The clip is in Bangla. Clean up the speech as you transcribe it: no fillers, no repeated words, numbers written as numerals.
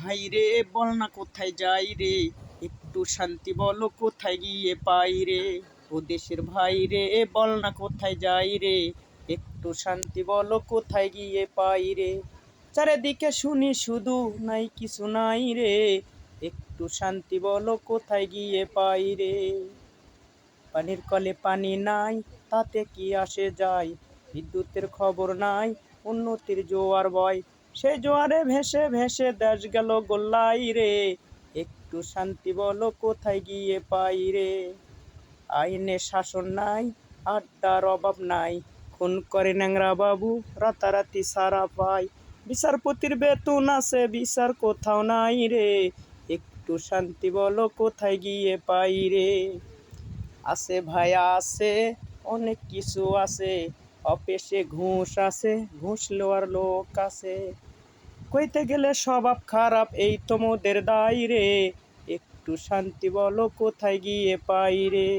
ভাই রে বল না কোথায় যাই রে, একটু শান্তি বলো কোথায় গিয়ে পাই রে। ও দেশের ভাই রে বল না কোথায় যাই রে, একটু শান্তি বলো কোথায় গিয়ে পাই রে। চারিদিকে শুনি শুধু নাই কিছু নাই রে, একটু শান্তি বলো কোথায় গিয়ে পাই রে। পানির কলে পানি নাই তাতে কি আসে যায়, বিদ্যুতের খবর নাই উন্নতির জোয়ার বয়, সেই জোয়ারে ভেসে ভেসে দেশ গেল গোল্লাই রে, একটু শান্তি বলো কোথায় গিয়ে পাই রে। আইনে শাসন নাই, আড্ডার অভাব নাই, খুন করে ন্যাংরা বাবু রাতারাতি সারা পায়, বিচারপতির বেতন আছে বিচার কোথাও নাই রে, একটু শান্তি বলো কোথায় গিয়ে পাই রে। আছে ভাইয়া আছে অনেক কিছু আছে, অফিসে ঘুষ আছে ঘুষ লওয়ার লোক আছে, কইতে গেলে স্বভাব খারাপ এই তো মোদের দায় রে, একটু শান্তি বলো কোথায় গিয়ে পাই রে।